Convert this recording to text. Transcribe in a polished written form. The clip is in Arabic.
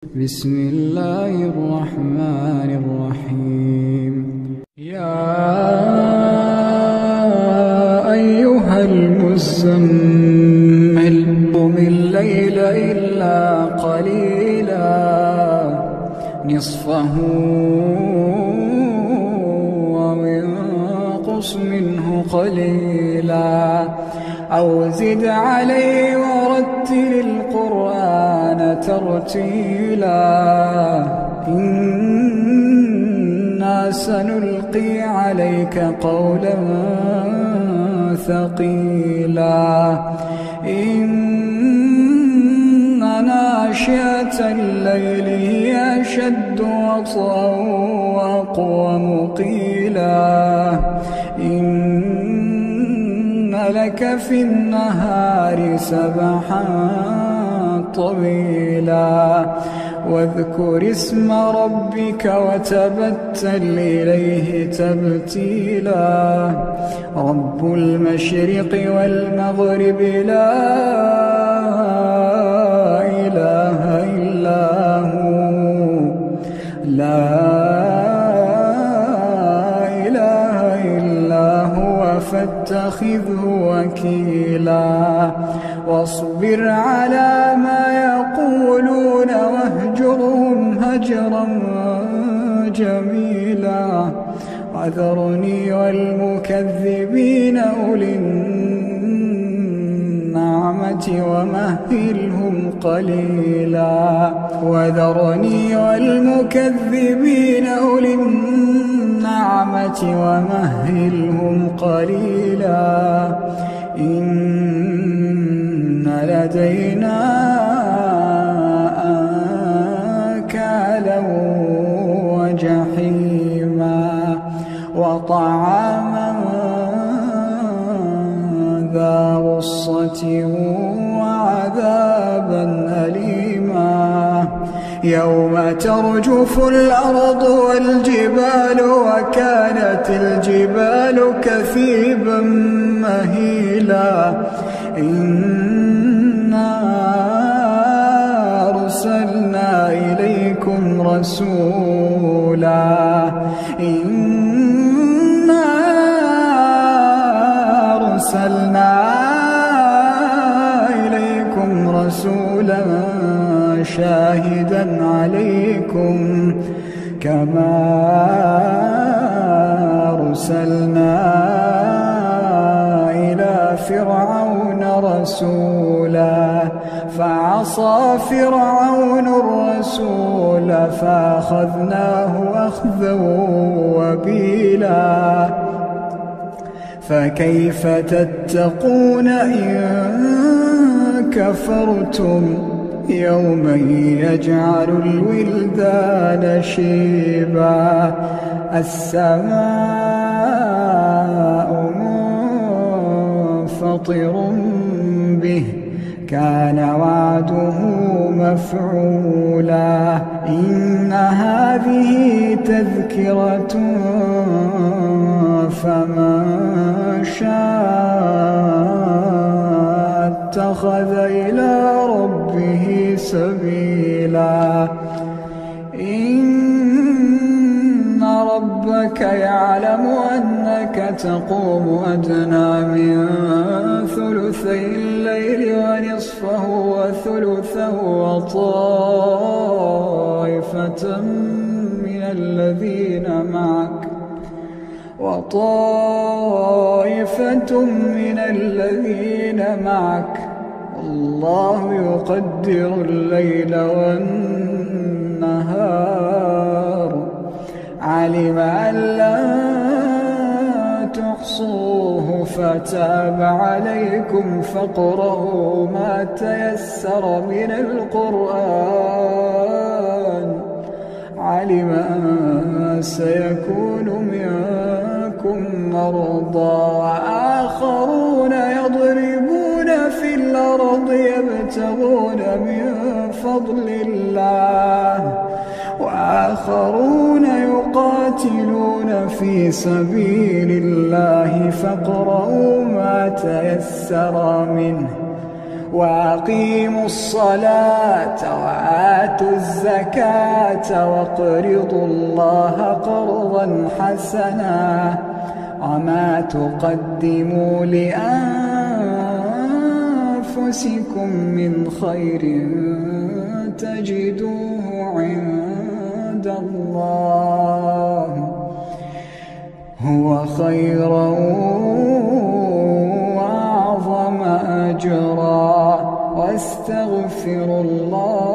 بسم الله الرحمن الرحيم. يا أيها المزمل قم الليل إلا قليلا نصفه أو انقص منه قليلا أو زد عليه ورتل القرآن ترتيلا إنا سنلقي عليك قولا ثقيلا إن ناشئة الليل هي أشد وطئا وأقوم قيلا لك في النهار سبحا طويلا واذكر اسم ربك وتبتل إليه تبتيلا رب المشرق والمغرب لا إله إلا هو فاتخذه وكيلا واصبر على ما يقولون واهجرهم هجرا جميلا وذرني والمكذبين أولي النعمة ومهلهم قليلا وذرني والمكذبين أولي النعمة ومهلهم قليلا إن لدينا أنكالا وجحيما وطعاما ذا غصة وعذابا أليما يوم ترجف الأرض والجبال وكانت الجبال كثيبا مهيلا إنا أرسلنا إليكم رسولا شاهدا عليكم كما أرسلنا إلى فرعون رسولا فعصى فرعون الرسول فأخذناه أخذا وبيلا فكيف تتقون إن كفرتم يوما يجعل الولدان شيبا السماء منفطر به كان وعده مفعولا إن هذه تذكرة فمن شاء اتخذ إلى ربه سبيلا إن ربك يعلم أنك تقوم أدنى من ثلثي الليل ونصفه وثلثه وطائفة من الذين معك الله يقدر الليل والنهار علم أن لا تحصوه فتاب عليكم فاقرؤوا ما تيسر من القرآن علم أن سيكون منكم مرضى وآخرون يضربون في الأرض يبتغون من فضل الله وآخرون يقاتلون في سبيل الله فاقرؤوا ما تيسر منه وأقيموا الصلاة وآتوا الزكاة وَاقْرِضُوا الله قرضا حسنا وما تقدموا لأنفسكم من خير تجدوه عند الله هو خيرا وأعظم أجرا واستغفروا الله